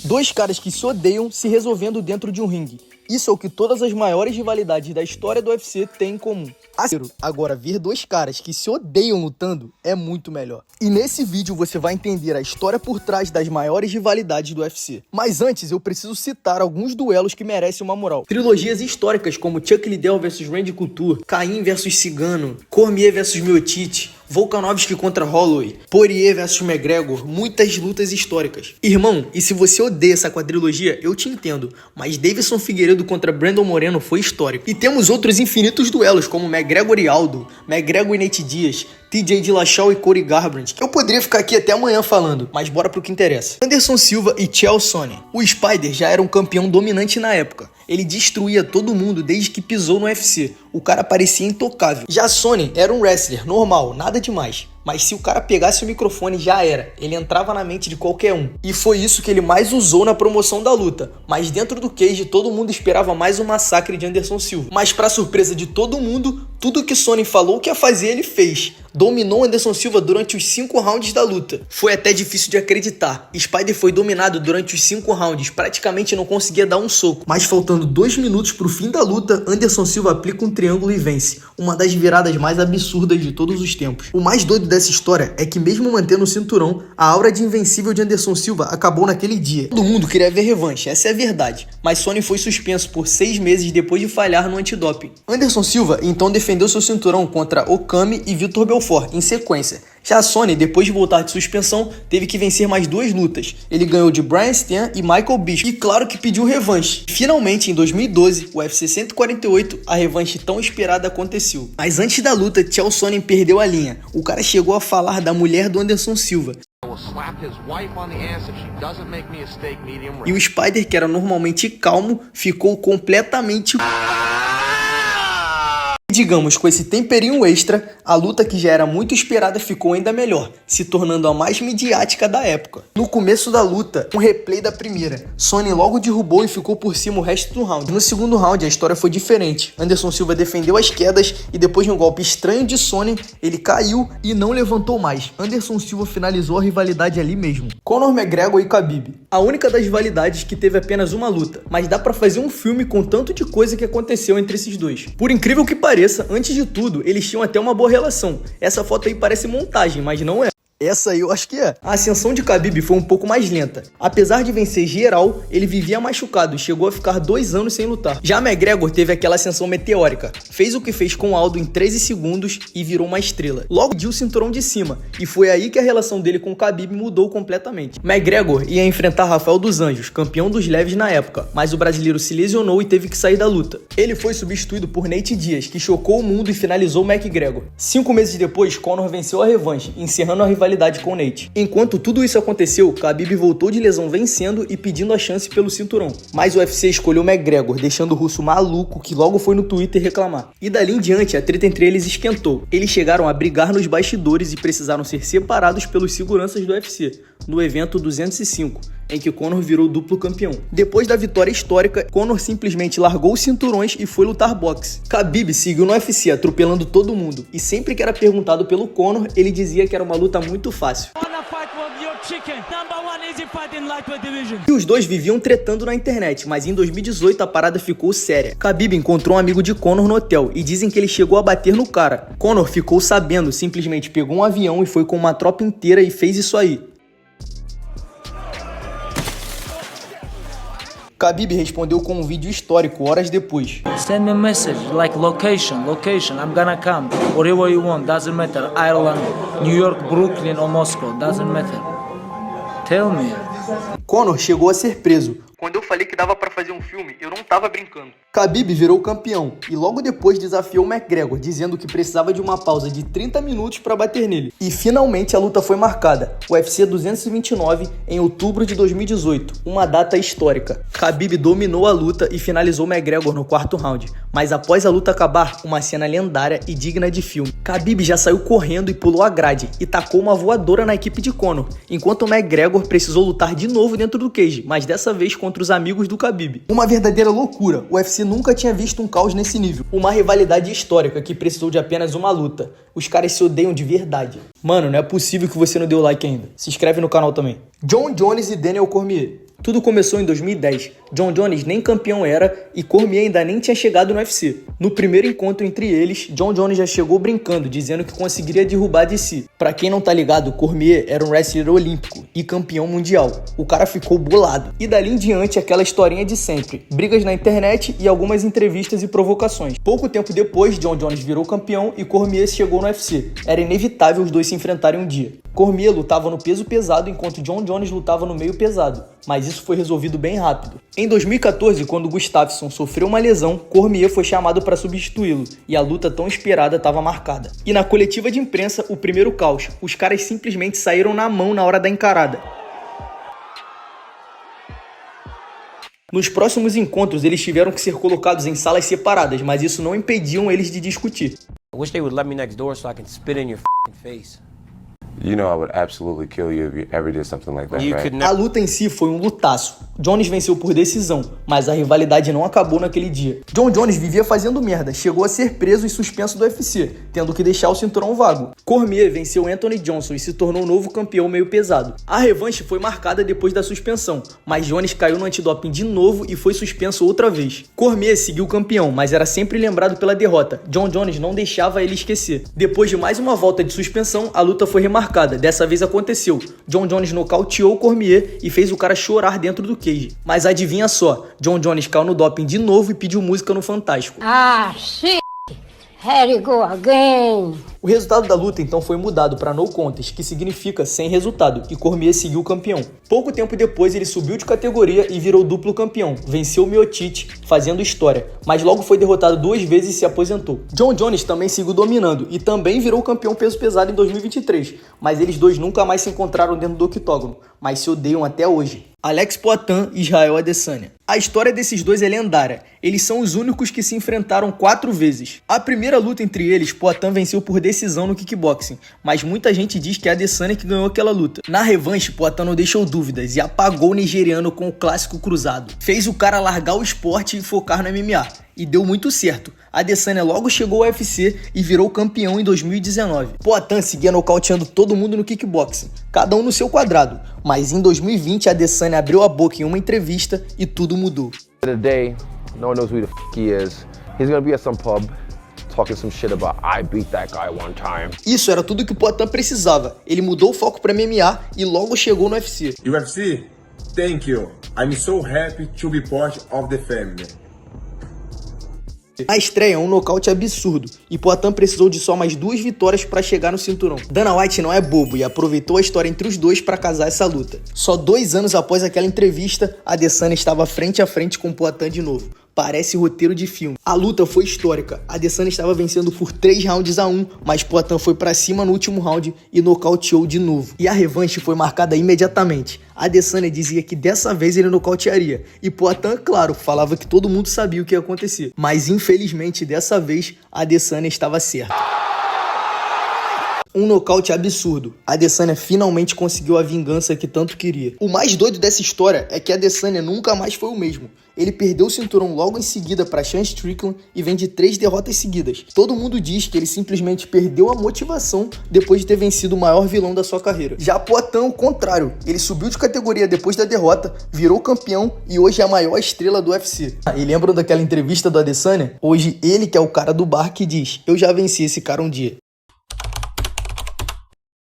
Dois caras que se odeiam se resolvendo dentro de um ringue. Isso é o que todas as maiores rivalidades da história do UFC têm em comum. Agora, ver dois caras que se odeiam lutando é muito melhor. E nesse vídeo você vai entender a história por trás das maiores rivalidades do UFC. Mas antes, eu preciso citar alguns duelos que merecem uma moral. Trilogias históricas como Chuck Liddell vs Randy Couture, Cain vs Cigano, Cormier vs Miocic, Volkanovski contra Holloway, Poirier vs McGregor, muitas lutas históricas. Irmão, e se você odeia essa quadrilogia, eu te entendo, mas Deiveson Figueiredo contra Brandon Moreno foi histórico. E temos outros infinitos duelos, como McGregor e Aldo, McGregor e Nate Diaz, TJ Dillashaw e Cody Garbrandt, que eu poderia ficar aqui até amanhã falando, mas bora pro que interessa. Anderson Silva e Chael Sonnen. O Spider já era um campeão dominante na época. Ele destruía todo mundo desde que pisou no UFC. O cara parecia intocável. Já Sonnen era um wrestler normal, nada demais. Mas se o cara pegasse o microfone, já era. Ele entrava na mente de qualquer um. E foi isso que ele mais usou na promoção da luta. Mas dentro do cage, todo mundo esperava mais um massacre de Anderson Silva. Mas pra surpresa de todo mundo, tudo que Sonnen falou que ia fazer, ele fez. Dominou Anderson Silva durante os 5 rounds da luta. Foi até difícil de acreditar. Spider foi dominado durante os 5 rounds. Praticamente não conseguia dar um soco. Mas faltando 2 minutos pro fim da luta, Anderson Silva aplica um triângulo e vence. Uma das viradas mais absurdas de todos os tempos. O mais doido dessa história é que mesmo mantendo o cinturão, a aura de invencível de Anderson Silva acabou naquele dia. Todo mundo queria ver revanche, essa é a verdade. Mas Sonnen foi suspenso por 6 meses depois de falhar no antidoping. Anderson Silva então defendeu seu cinturão contra Okami e Vitor Belfort em sequência. Já Sonnen, depois de voltar de suspensão, teve que vencer mais 2 lutas. Ele ganhou de Brian Stann e Michael Bisping. E claro que pediu revanche. Finalmente, em 2012, o UFC 148, a revanche tão esperada aconteceu. Mas antes da luta, Chael Sonnen perdeu a linha. O cara chegou a falar da mulher do Anderson Silva. E o Spider, que era normalmente calmo, ficou completamente... Digamos, com esse temperinho extra, a luta que já era muito esperada ficou ainda melhor, se tornando a mais midiática da época. No começo da luta, um replay da primeira. Sonnen logo derrubou e ficou por cima o resto do round. No segundo round, a história foi diferente. Anderson Silva defendeu as quedas e depois de um golpe estranho de Sonnen, ele caiu e não levantou mais. Anderson Silva finalizou a rivalidade ali mesmo. Conor McGregor e Khabib. A única das rivalidades que teve apenas uma luta, mas dá pra fazer um filme com tanto de coisa que aconteceu entre esses dois. Por incrível que pareça, antes de tudo, eles tinham até uma boa relação. Essa foto aí parece montagem, mas não é. Essa aí eu acho que é. A ascensão de Khabib foi um pouco mais lenta. Apesar de vencer geral, ele vivia machucado e chegou a ficar 2 anos sem lutar. Já McGregor teve aquela ascensão meteórica. Fez o que fez com Aldo em 13 segundos e virou uma estrela. Logo deu o cinturão de cima. E foi aí que a relação dele com Khabib mudou completamente. McGregor ia enfrentar Rafael dos Anjos, campeão dos leves na época. Mas o brasileiro se lesionou e teve que sair da luta. Ele foi substituído por Nate Diaz, que chocou o mundo e finalizou McGregor. 5 meses depois, Conor venceu a revanche, encerrando a rivalidade com Nate. Enquanto tudo isso aconteceu, Khabib voltou de lesão vencendo e pedindo a chance pelo cinturão. Mas o UFC escolheu McGregor, deixando o russo maluco, que logo foi no Twitter reclamar. E dali em diante, a treta entre eles esquentou. Eles chegaram a brigar nos bastidores e precisaram ser separados pelos seguranças do UFC, no evento 205, em que Conor virou duplo campeão. Depois da vitória histórica, Conor simplesmente largou os cinturões e foi lutar boxe. Khabib seguiu no UFC, atropelando todo mundo, e sempre que era perguntado pelo Conor, ele dizia que era uma luta muito fácil. E os dois viviam tretando na internet, mas em 2018 a parada ficou séria. Khabib encontrou um amigo de Conor no hotel e dizem que ele chegou a bater no cara. Conor ficou sabendo, simplesmente pegou um avião e foi com uma tropa inteira e fez isso aí. Khabib respondeu com um vídeo histórico horas depois. Send me a message like location, I'm gonna come. Whatever you want, doesn't matter. Ireland, New York, Brooklyn or Moscow, doesn't matter. Tell me. Conor chegou a ser preso. Quando eu falei que dava pra fazer um filme, eu não tava brincando. Khabib virou campeão e logo depois desafiou McGregor, dizendo que precisava de uma pausa de 30 minutos pra bater nele. E finalmente a luta foi marcada, o UFC 229, em outubro de 2018, uma data histórica. Khabib dominou a luta e finalizou McGregor no 4º round, mas após a luta acabar, uma cena lendária e digna de filme. Khabib já saiu correndo e pulou a grade e tacou uma voadora na equipe de Conor, enquanto McGregor precisou lutar de novo dentro do cage, mas dessa vez contra os amigos do Khabib. Uma verdadeira loucura, o UFC nunca tinha visto um caos nesse nível. Uma rivalidade histórica que precisou de apenas uma luta. Os caras se odeiam de verdade. Mano, não é possível que você não deu like ainda. Se inscreve no canal também. John Jones e Daniel Cormier. Tudo começou em 2010. Jon Jones nem campeão era e Cormier ainda nem tinha chegado no UFC. No primeiro encontro entre eles, Jon Jones já chegou brincando, dizendo que conseguiria derrubar DC. Pra quem não tá ligado, Cormier era um wrestler olímpico e campeão mundial. O cara ficou bolado. E dali em diante, aquela historinha de sempre. Brigas na internet e algumas entrevistas e provocações. Pouco tempo depois, Jon Jones virou campeão e Cormier chegou no UFC. Era inevitável os dois se enfrentarem um dia. Cormier lutava no peso pesado enquanto Jon Jones lutava no meio pesado, mas isso foi resolvido bem rápido. Em 2014, quando Gustafsson sofreu uma lesão, Cormier foi chamado para substituí-lo e a luta tão esperada estava marcada. E na coletiva de imprensa, o primeiro caos. Os caras simplesmente saíram na mão na hora da encarada. Nos próximos encontros, eles tiveram que ser colocados em salas separadas, mas isso não impediam eles de discutir. I wish they would let me next door so I can spit in your face. You know I would absolutely kill you if you ever did something like that, You right? could A never. luta em si foi um lutaço. Jones venceu por decisão, mas a rivalidade não acabou naquele dia. Jon Jones vivia fazendo merda, chegou a ser preso e suspenso do UFC, tendo que deixar o cinturão vago. Cormier venceu Anthony Johnson e se tornou o novo campeão meio pesado. A revanche foi marcada depois da suspensão, mas Jones caiu no antidoping de novo e foi suspenso outra vez. Cormier seguiu campeão, mas era sempre lembrado pela derrota. Jon Jones não deixava ele esquecer. Depois de mais uma volta de suspensão, a luta foi remarcada. Dessa vez aconteceu. Jon Jones nocauteou Cormier e fez o cara chorar dentro do cage. Mas adivinha só, Jon Jones caiu no doping de novo e pediu música no Fantástico. Ah, shit! Here you go again! O resultado da luta então foi mudado para no contest, que significa sem resultado, e Cormier seguiu campeão. Pouco tempo depois ele subiu de categoria e virou duplo campeão, venceu Miocic, fazendo história, mas logo foi derrotado 2 vezes e se aposentou. Jon Jones também seguiu dominando e também virou campeão peso pesado em 2023, mas eles dois nunca mais se encontraram dentro do octógono, mas se odeiam até hoje. Alex Poatan e Israel Adesanya. A história desses dois é lendária. Eles são os únicos que se enfrentaram 4 vezes. A primeira luta entre eles, Poatan venceu por decisão no kickboxing, mas muita gente diz que é Adesanya que ganhou aquela luta. Na revanche, Poatan não deixou dúvidas e apagou o nigeriano com o clássico cruzado. Fez o cara largar o esporte e focar no MMA. E deu muito certo. Adesanya logo chegou ao UFC e virou campeão em 2019. Poatan seguia nocauteando todo mundo no kickboxing, cada um no seu quadrado. Mas em 2020, Adesanya abriu a boca em uma entrevista e tudo mudou. Today, no one knows who the he is. He's gonna be at some pub talking some shit about I beat that guy one time. Isso era tudo que o Poatan precisava. Ele mudou o foco para MMA e logo chegou no UFC. UFC, thank you. I'm so happy to be part of the family. A estreia é um nocaute absurdo e Poatan precisou de só mais 2 vitórias para chegar no cinturão. Dana White não é bobo e aproveitou a história entre os dois para casar essa luta. Só 2 anos após aquela entrevista, Adesanya estava frente a frente com Poatan de novo. Parece roteiro de filme. A luta foi histórica. Adesanya estava vencendo por 3-1, mas Poatan foi pra cima no último round e nocauteou de novo. E a revanche foi marcada imediatamente. Adesanya dizia que dessa vez ele nocautearia. E Poatan, claro, falava que todo mundo sabia o que ia acontecer. Mas infelizmente, dessa vez, Adesanya estava certo. Um nocaute absurdo. Adesanya finalmente conseguiu a vingança que tanto queria. O mais doido dessa história é que Adesanya nunca mais foi o mesmo. Ele perdeu o cinturão logo em seguida para Sean Strickland e vem de 3 derrotas seguidas. Todo mundo diz que ele simplesmente perdeu a motivação depois de ter vencido o maior vilão da sua carreira. Já Poatan, o contrário. Ele subiu de categoria depois da derrota, virou campeão e hoje é a maior estrela do UFC. E lembram daquela entrevista do Adesanya? Hoje ele que é o cara do bar que diz: eu já venci esse cara um dia.